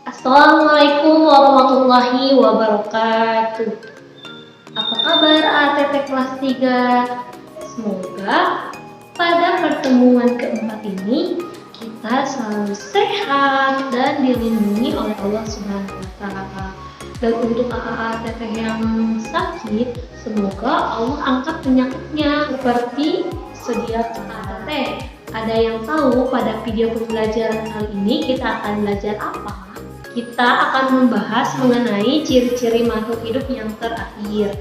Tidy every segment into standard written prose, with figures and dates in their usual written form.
Assalamualaikum warahmatullahi wabarakatuh. Apa kabar ATT kelas 3? Semoga pada pertemuan keempat ini kita selalu sehat dan dilindungi oleh Allah Subhanahu wa Ta'ala. Dan untuk ATT yang sakit, semoga Allah angkat penyakitnya. Seperti sedia ATT, ada yang tahu pada video pembelajaran kali ini kita akan belajar apa? Kita akan membahas mengenai ciri-ciri makhluk hidup yang terakhir.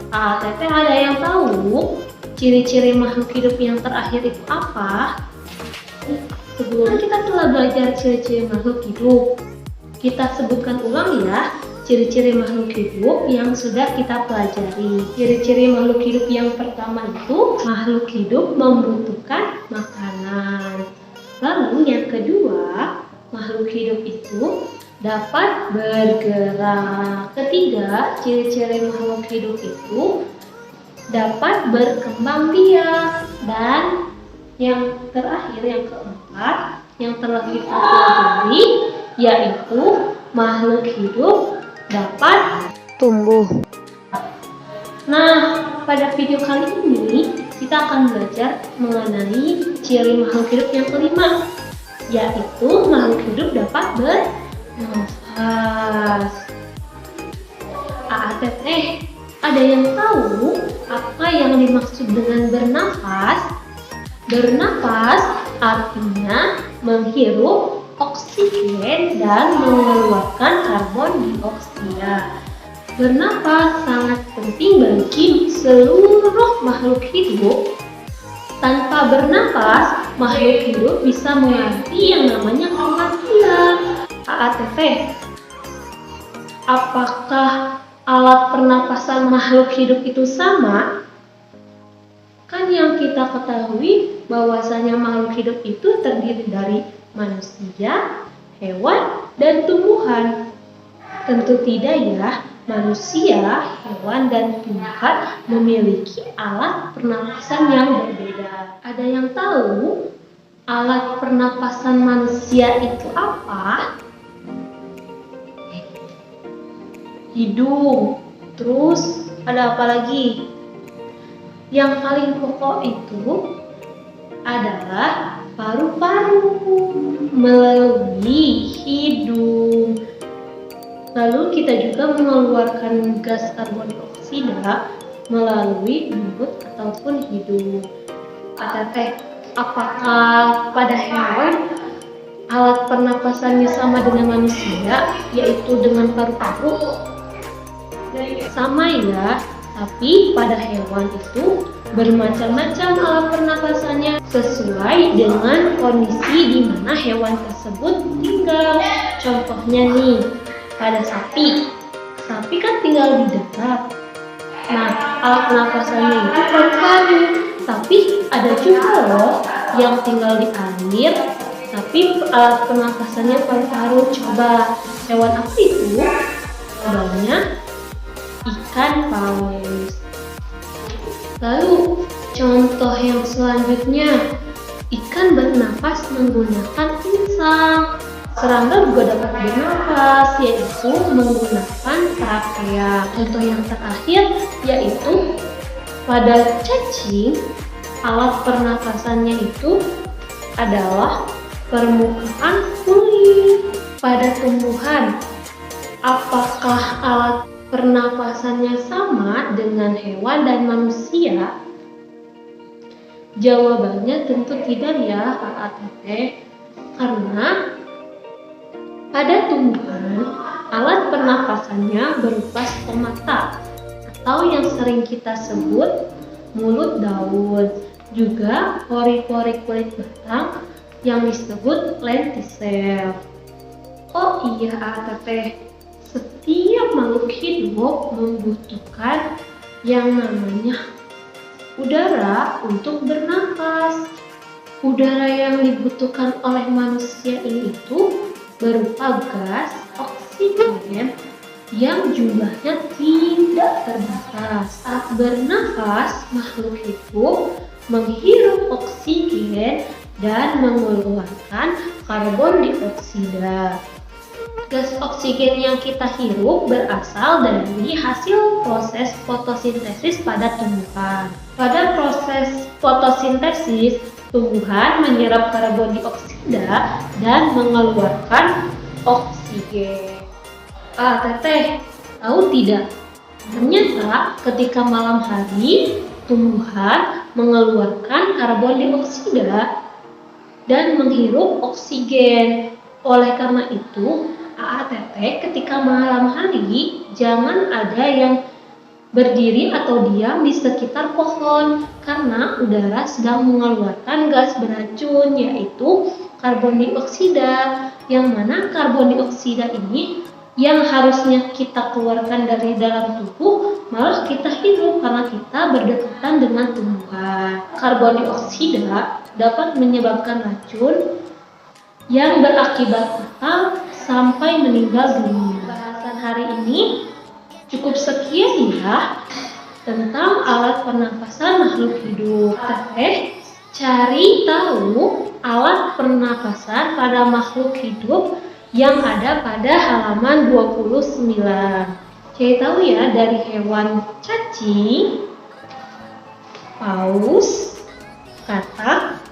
ATT ada yang tahu ciri-ciri makhluk hidup yang terakhir itu apa? Sebelum kita telah belajar ciri-ciri makhluk hidup, kita sebutkan ulang ya ciri-ciri makhluk hidup yang sudah kita pelajari. Ciri-ciri makhluk hidup yang pertama itu makhluk hidup membutuhkan makanan. Lalu yang kedua, makhluk hidup itu dapat bergerak. Ketiga, ciri-ciri makhluk hidup itu dapat berkembang biak. Dan yang terakhir, yang keempat, yang telah kita pelajari, yaitu makhluk hidup dapat tumbuh. Nah, pada video kali ini kita akan belajar mengenai ciri makhluk hidup yang kelima, yaitu makhluk hidup dapat bernafas. ATT, ada yang tahu apa yang dimaksud dengan bernafas? Bernafas artinya menghirup oksigen dan mengeluarkan karbon dioksida. Bernafas sangat penting bagi seluruh makhluk hidup. Tanpa bernafas, makhluk hidup bisa mengalami yang namanya kematian. ATT, apakah alat pernapasan makhluk hidup itu sama? Kan yang kita ketahui bahwasanya makhluk hidup itu terdiri dari manusia, hewan, dan tumbuhan. Tentu tidak ya, manusia, hewan, dan tumbuhan memiliki alat pernapasan yang berbeda. Ada yang tahu alat pernapasan manusia itu apa? Hidung. Terus ada apa lagi? Yang paling pokok itu adalah paru-paru melalui hidung. Lalu kita juga mengeluarkan gas karbon dioksida melalui mulut ataupun hidung. ATT, apakah pada hewan alat pernapasannya sama dengan manusia, yaitu dengan paru-paru? Sama ya, tapi pada hewan itu bermacam-macam alat pernapasannya sesuai dengan kondisi di mana hewan tersebut tinggal. Contohnya nih, pada sapi kan tinggal di darat. Nah, alat pernapasannya itu paru-paru. Tapi ada juga loh yang tinggal di air, tapi alat pernapasannya paru-paru. Coba hewan apa itu? Jawabannya ikan paus. Lalu contoh yang selanjutnya, ikan bernafas menggunakan insang. Serangga juga dapat bernafas, yaitu menggunakan trakea. Contoh yang terakhir yaitu pada cacing, alat pernapasannya itu adalah permukaan kulit. Pada tumbuhan, apakah alat pernapasannya sama dengan hewan dan manusia? Jawabannya tentu tidak ya, ATT. Karena pada tumbuhan, alat pernapasannya berupa stomata atau yang sering kita sebut mulut daun. Juga pori-pori kulit batang yang disebut lentisel. Oh iya ATT, setiap makhluk hidup membutuhkan yang namanya udara untuk bernafas. Udara yang dibutuhkan oleh manusia ini itu berupa gas oksigen yang jumlahnya tidak terbatas. Saat bernafas, makhluk hidup menghirup oksigen dan mengeluarkan karbon dioksida. Gas oksigen yang kita hirup berasal dari hasil proses fotosintesis pada tumbuhan. Pada proses fotosintesis, tumbuhan menyerap karbon dioksida dan mengeluarkan oksigen. Teteh, tahu tidak? Ternyata ketika malam hari, tumbuhan mengeluarkan karbon dioksida dan menghirup oksigen. Oleh karena itu, teteh ketika malam hari jangan ada yang berdiri atau diam di sekitar pohon karena udara sedang mengeluarkan gas beracun yaitu karbon dioksida, yang mana karbon dioksida ini yang harusnya kita keluarkan dari dalam tubuh malah kita hirup karena kita berdekatan dengan tumbuhan. Karbon dioksida dapat menyebabkan racun yang berakibat fatal sampai meninggal dunia. Bahasan hari ini cukup sekian ya tentang alat pernapasan makhluk hidup. Cari tahu alat pernapasan pada makhluk hidup yang ada pada halaman 29. Cari tahu ya dari hewan cacing, paus, katak,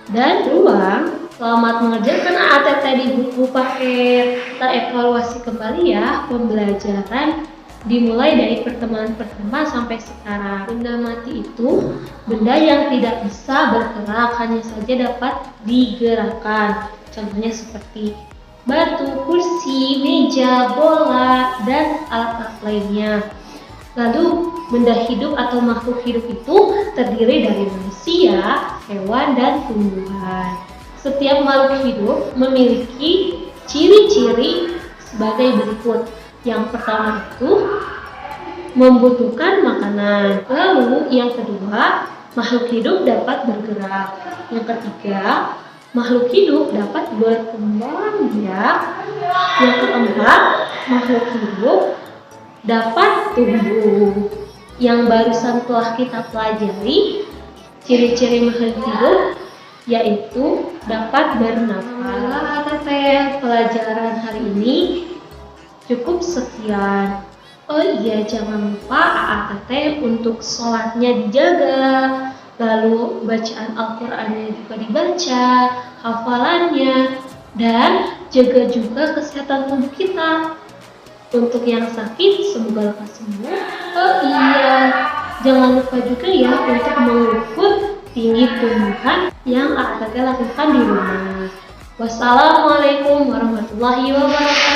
dan beruang. Selamat mengerjakan ATT di buku paket. Kita evaluasi kembali ya pembelajaran dimulai dari pertemuan pertama sampai sekarang. Benda mati itu benda yang tidak bisa bergerak, hanya saja dapat digerakkan. Contohnya seperti batu, kursi, meja, bola, dan alat-alat lainnya. Lalu benda hidup atau makhluk hidup itu terdiri dari manusia, hewan, dan tumbuhan. Setiap makhluk hidup memiliki ciri-ciri sebagai berikut. Yang pertama itu membutuhkan makanan. Lalu yang kedua, makhluk hidup dapat bergerak. Yang ketiga, makhluk hidup dapat berkembang biak. Yang keempat, makhluk hidup dapat tumbuh. Yang barusan telah kita pelajari, ciri-ciri makhluk hidup yaitu dapat bernafas. Pelajaran hari ini cukup sekian. Oh iya, jangan lupa AATT untuk sholatnya dijaga, lalu bacaan Al-Qur'annya juga dibaca, hafalannya, dan jaga juga kesehatan tubuh kita. Untuk yang sakit, semoga lekas sembuh. Oh iya, jangan lupa juga ya untuk mengukur tinggi tumbuhan yang AATT lakukan di rumah. Wassalamualaikum warahmatullahi wabarakatuh.